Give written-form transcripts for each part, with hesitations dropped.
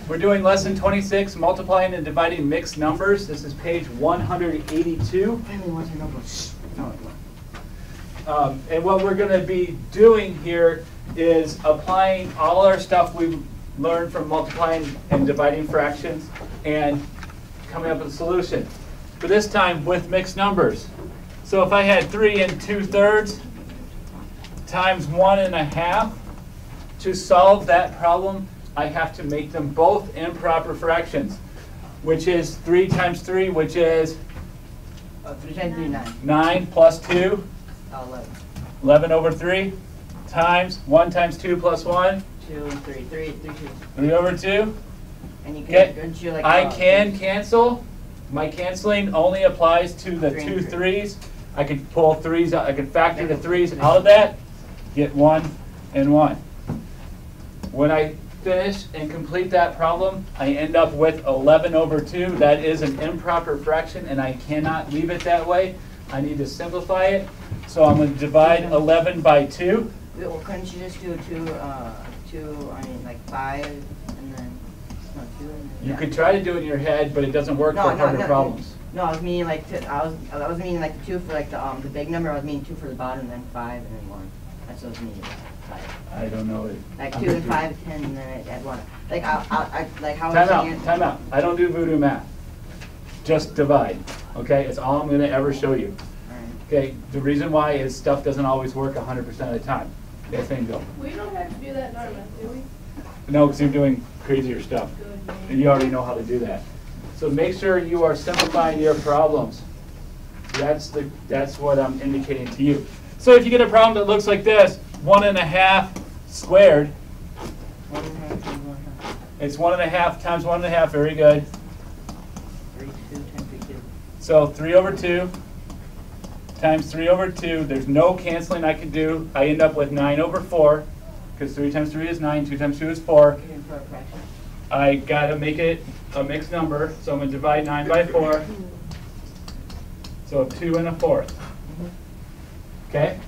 We're doing lesson 26, multiplying and dividing mixed numbers. This is page 182. And what we're going to be doing here is applying all our stuff we've learned from multiplying and dividing fractions and coming up with a solution. But this time with mixed numbers. So if I had 3 2/3 times 1 1/2, to solve that problem, I have to make them both improper fractions, which is 3 times 3, which is 3 times 3, 9. 9 plus 2, 11. 11 over 3, times 1 times 2 plus 1, 2 and 3. 3, 2. 3 over 2. And you Okay. can do like I can cancel. My canceling only applies to the 2 3s. I could pull 3s out. I could factor the 3s out of that, get 1 and 1. When I finish and complete that problem, I end up with 11 over 2. That is an improper fraction, and I cannot leave it that way. I need to simplify it. So I'm going to divide 11 by 2. Well, couldn't you just do 5, and then, no, 2 and then, You could try to do it in your head, but it doesn't work for harder problems. No, I was meaning like, I was meaning like 2 for like the big number. I was meaning 2 for the bottom, and then 5, and then 1. That's what I was meaning. 5. I don't know it. Like 2 and 5, 10, and then add 1. Like I like how. Time out. I don't do voodoo math. Just divide. Okay, it's all I'm going to ever show you. Okay, the reason why is stuff doesn't always work 100% of the time. Yes, Angel. We don't have to do that in our math, do we? No, because you're doing crazier stuff. And you already know how to do that. So make sure you are simplifying your problems. That's what I'm indicating to you. So if you get a problem that looks like this, 1 1/2 squared. 1 1/2 times 1 1/2. It's 1 1/2 times 1 1/2. Very good. 3 2 times 3 2. So 3 over 2 times 3 over 2. There's no canceling I can do. I end up with 9 over 4, because 3 times 3 is 9, 2 times 2 is 4. I got to make it a mixed number, so I'm going to divide 9 by 4. So 2 1/4. Okay?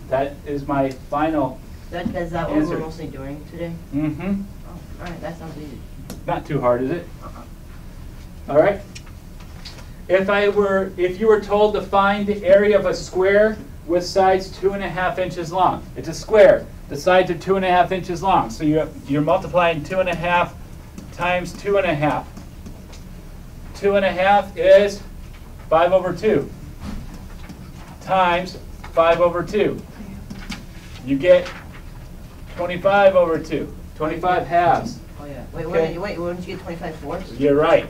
That is my final Is that what we're mostly doing today? Mm-hmm. Oh, alright, that sounds easy. Not too hard, is it? All right. If you were told to find the area of a square with sides 2 1/2 inches long, it's a square. The sides are 2 1/2 inches long, so you're multiplying 2 1/2 times 2 1/2. 2 1/2 is 5 over 2 times 5 over 2. You get 25 over 2. 25 halves. Oh yeah. Wait, Okay. wouldn't you get 25 fourths? You're right,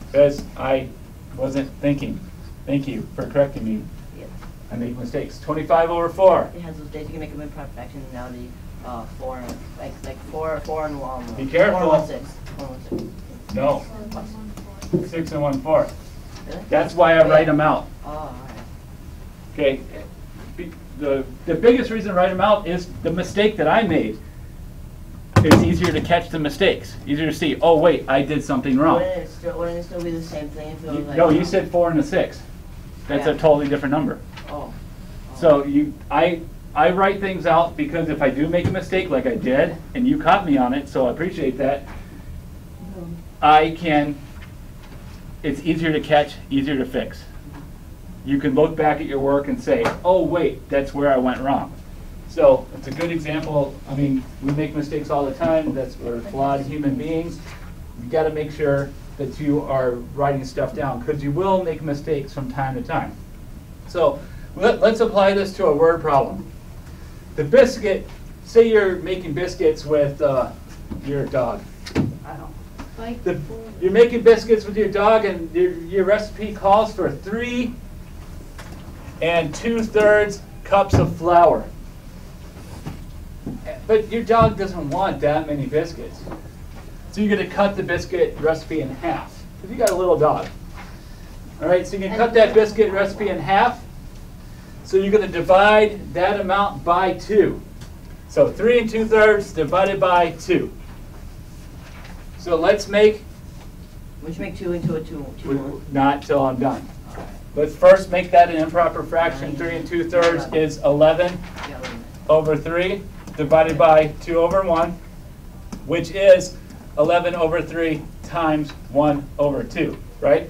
because I wasn't thinking. Thank you for correcting me. Yeah. I make mistakes. 25 over 4. It has those days you can make them improper fraction. Now the 4 and like 4 and 1. Be careful. 4 and 1 6. 4 and 1 6. No. 6 1/4. Really? That's why I write them out. Oh, alright. Okay. The biggest reason I write them out is the mistake that I made. It's easier to catch the mistakes. Easier to see, oh wait, I did something wrong. Wouldn't it still be the same thing if it was like... No, you said 4 and a 6. That's a Yeah. totally different number. Oh. So I write things out because if I do make a mistake like I did, and you caught me on it, so I appreciate that, it's easier to catch, easier to fix. You can look back at your work and say, oh wait, that's where I went wrong. So it's a good example. I mean, we make mistakes all the time. We're flawed human beings. You got to make sure that you are writing stuff down, because you will make mistakes from time to time. So let's apply this to a word problem. The biscuit, say you're making biscuits with your dog. I don't know. Like You're making biscuits with your dog, and your recipe calls for 3 2/3 cups of flour. But your dog doesn't want that many biscuits. So you're going to cut the biscuit recipe in half, because you got a little dog. All right, so you can cut that biscuit recipe in half. So you're going to divide that amount by 2. So 3 2/3 divided by 2. So let's make... We should make 2 into a 2. Not till I'm done. Let's first make that an improper fraction. 3 2/3 is 11 over 3 divided by 2 over 1, which is 11 over 3 times 1 over 2, right?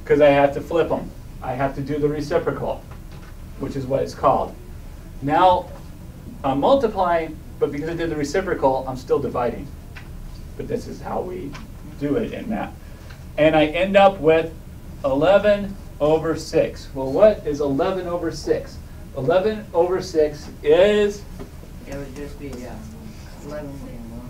Because I have to flip them. I have to do the reciprocal, which is what it's called. Now, I'm multiplying, but because I did the reciprocal, I'm still dividing. But this is how we do it in math. And I end up with 11 over 6. Well, what is 11 over 6? 11 over 6 is? It would just be 11 and 1.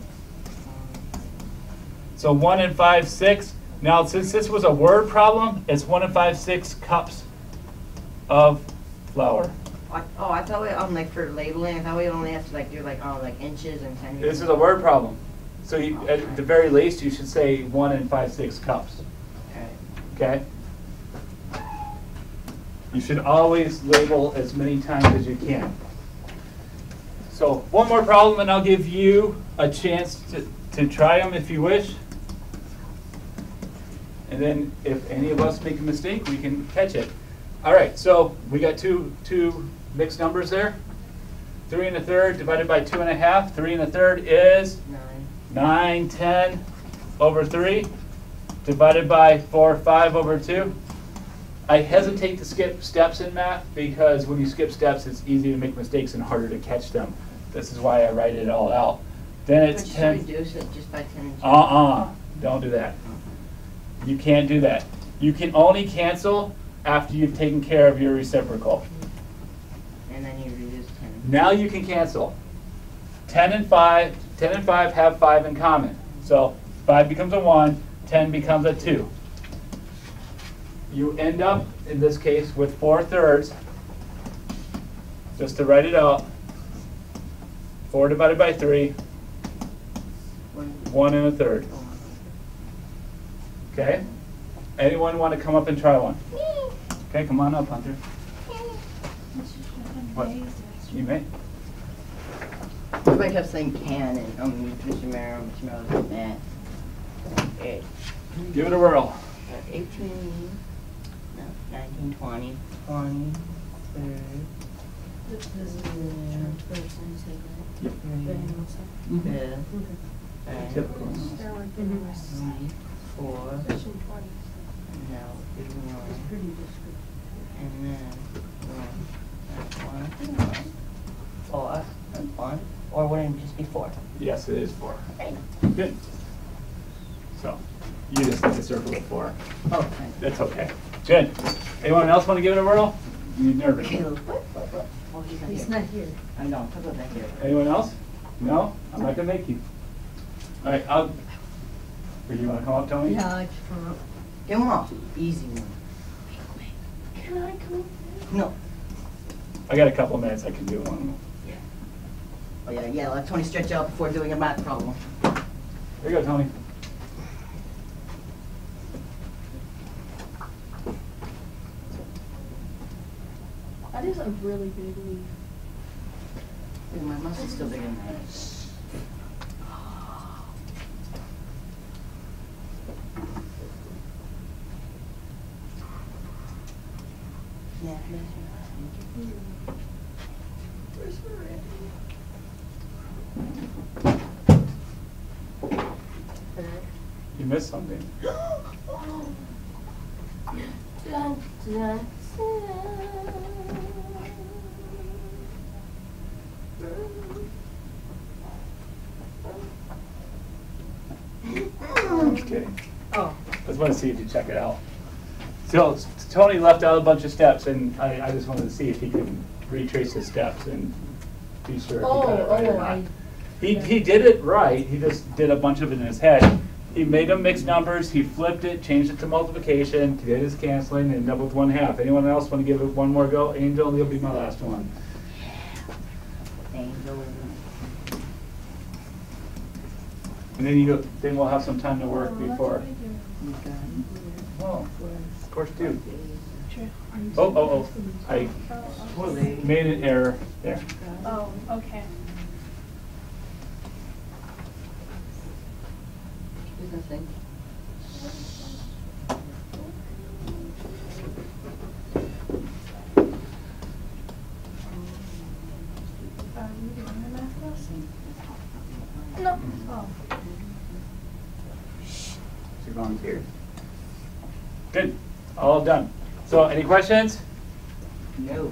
So 1 5/6. Now, since this was a word problem, it's 1 5/6 cups of flour. I thought we like for labeling. I thought we only have to like do like inches and centimeters. This is a word problem. So you, at the very least, you should say 1 5/6 cups. Okay? You should always label as many times as you can. So one more problem, and I'll give you a chance to try them if you wish. And then if any of us make a mistake, we can catch it. All right, so we got two mixed numbers there. 3 1/3 divided by 2 1/2. 3 1/3 is 9 10 over 3 divided by 4 5 over 2. I hesitate to skip steps in math because when you skip steps, it's easy to make mistakes and harder to catch them. This is why I write it all out. Then it's 10. Reduce it just by 10 inches. Don't do that. You can't do that. You can only cancel after you've taken care of your reciprocal. And then you reduce 10. Now you can cancel. 10 and 5 have 5 in common. So 5 becomes a 1, 10 becomes a 2. You end up, in this case, with 4/3. Just to write it out. 4 divided by 3, 1 1/3. Okay? Anyone want to come up and try one? Okay, come on up, Hunter. What? You may. Everybody kept saying can and Mr. Merrill was that. Okay. Give it a whirl. 18, no, 19, 20, 20, 30. Yep. Typical. 4. No, and then 4 and 1, or would it just be 4? Yes, it is 4. Okay. Good. So, you just need to circle it 4. Oh, That's okay. Good. Anyone else want to give it a whirl? You nervous? Caleb, what? Oh, He's not here. I know, talk about that here. Anyone else? No? I'm not going to make you. All right, Or you want to come up, Tony? Yeah, I just come up. Get them off. Easy one. Can I come? No. I got a couple of minutes. I can do one. Oh yeah, let Tony stretch out before doing a math problem. There you go, Tony. That is a really big leaf. Dude, my muscle's still bigger than that. Yeah, Where's You missed something. Dun, dun, Okay. Oh. I just want to see if you check it out. So Tony left out a bunch of steps, and I just wanted to see if he can retrace the steps and be sure if he got it right or not. He did it right. He just did a bunch of it in his head. He made them mixed numbers. He flipped it, changed it to multiplication, did his canceling, and ended up with 1/2. Anyone else want to give it one more go? Angel, you'll be my last one. Angel. And then we'll have some time to work before. Oh, of course, do. Oh, I made an error there. Oh, okay. Nothing. No. Oh. your volunteers. Good, all done. So any questions? No.